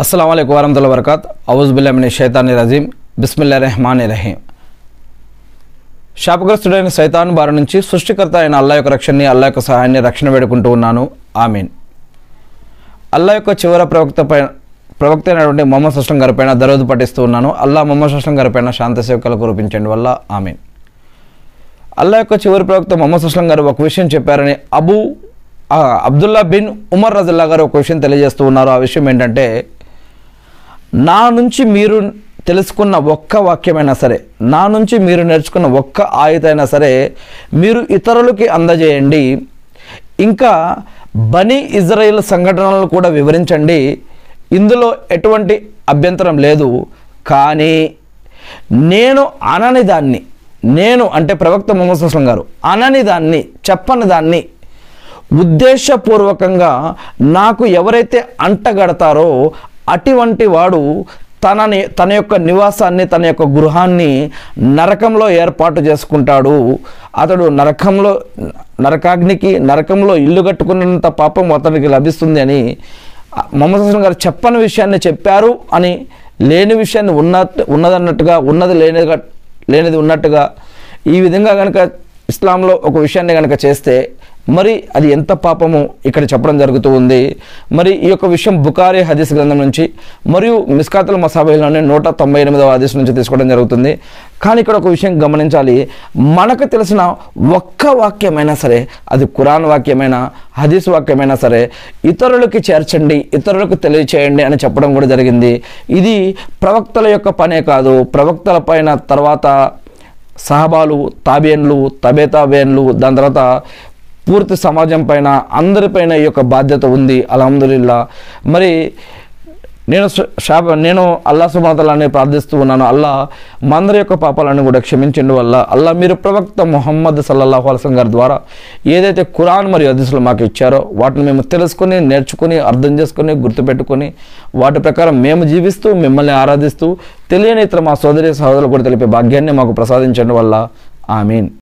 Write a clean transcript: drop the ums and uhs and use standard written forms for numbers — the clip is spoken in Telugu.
अस्सलाम वालेकुम वरहमतुल्लाहि वबरकातुहू औज़ु बिल्लाहि मिनश शैतानिर रजीम बिस्मिल्लाहिर रहमानिर रहीम। శాపగ్రస్తుడైన సైతాన్ బారి నుంచి సృష్టికర్త అయిన అల్లా యొక్క రక్షణని, అల్లా యొక్క సహాయాన్ని, రక్షణ వేడుకుంటూ ఉన్నాను. ఆమీన్. అల్లా యొక్క చివరి ప్రవక్త అయినటువంటి మొహమ్మద్ సల్లం గారి పైన దరూద్ పఠిస్తూ ఉన్నాను. అల్లా మొహమ్మద్ సల్లం గారి పైన శాంతి సేవకులు కురిపించండి వల్ల ఆమీన్. అల్లా యొక్క చివరి ప్రవక్త మొహమ్మద్ సల్లం గారు ఒక విషయం చెప్పారని అబ్దుల్లా బిన్ ఉమర్ రజల్లా గారు ఒక విషయం తెలియజేస్తూ ఉన్నారు. ఆ విషయం ఏంటంటే, నా నుంచి మీరు తెలుసుకున్న ఒక్క వాక్యమైనా సరే, నా నుంచి మీరు నేర్చుకున్న ఒక్క ఆయతైనా సరే మీరు ఇతరులకి అందజేయండి. ఇంకా బనీ ఇజ్రాయిల్ సంఘటనలు కూడా వివరించండి. ఇందులో ఎటువంటి అభ్యంతరం లేదు. కానీ నేను అనని దాన్ని, నేను అంటే ప్రవక్త ముహమ్మద్ సల్లం గారు అనని దాన్ని, చెప్పని దాన్ని ఉద్దేశపూర్వకంగా నాకు ఎవరైతే అంటగడతారో అటువంటి వాడు తన యొక్క నివాసాన్ని, తన యొక్క గృహాన్ని నరకంలో ఏర్పాటు చేసుకుంటాడు. అతడు నరకంలో ఇల్లు కట్టుకున్నంత పాపం అతనికి లభిస్తుంది అని మొహమ్మద్ సల్లం గారు చెప్పని విషయాన్ని చెప్పారు అని, లేని విషయాన్ని ఉన్నదన్నట్టుగా, ఉన్నది లేనిది ఉన్నట్టుగా ఈ విధంగా కనుక ఇస్లాంలో ఒక విషయాన్ని కనుక చేస్తే మరి అది ఎంత పాపము ఇక్కడ చెప్పడం జరుగుతూ ఉంది. మరి ఈ యొక్క విషయం బుఖారీ హదీస్ గ్రంథం నుంచి మరియు మిస్కాతుల్ మసాబీలోని 198వ హదీస్ నుంచి తీసుకోవడం జరుగుతుంది. కానీ ఇక్కడ ఒక విషయం గమనించాలి. మనకు తెలిసిన ఒక్క వాక్యమైనా సరే, అది ఖురాన్ వాక్యమైనా, హదీస్ వాక్యమైనా సరే ఇతరులకి చేర్చండి, ఇతరులకు తెలియచేయండి అని చెప్పడం కూడా జరిగింది. ఇది ప్రవక్తల యొక్క పనే కాదు. ప్రవక్తల పైన తర్వాత సహబాలు, తాబేన్లు, తాబేన్లు, దాని తర్వాత పూర్తి సమాజం పైన, అందరిపైన ఈ యొక్క బాధ్యత ఉంది. అల్హమ్దులిల్లా. మరి నేను అల్లా సుబ్హానహు వ తఆలాని ప్రార్థిస్తూ ఉన్నాను. అల్లా మా అందరి యొక్క పాపాలను కూడా క్షమించండి వల్ల అల్లా మీరు ప్రవక్త ముహమ్మద్ సల్లల్లాహు అలైహి వసల్లం గారి ద్వారా ఏదైతే ఖురాన్ మరియు హదీసులు మాకు ఇచ్చారో వాటిని మేము తెలుసుకొని, నేర్చుకుని, అర్థం చేసుకొని, గుర్తుపెట్టుకొని వాటి ప్రకారం మేము జీవిస్తూ, మిమ్మల్ని ఆరాధిస్తూ తెలియని ఇతర మా సోదరులు కూడా తెలిపే భాగ్యాన్ని మాకు ప్రసాదించండి వల్ల ఆమీన్.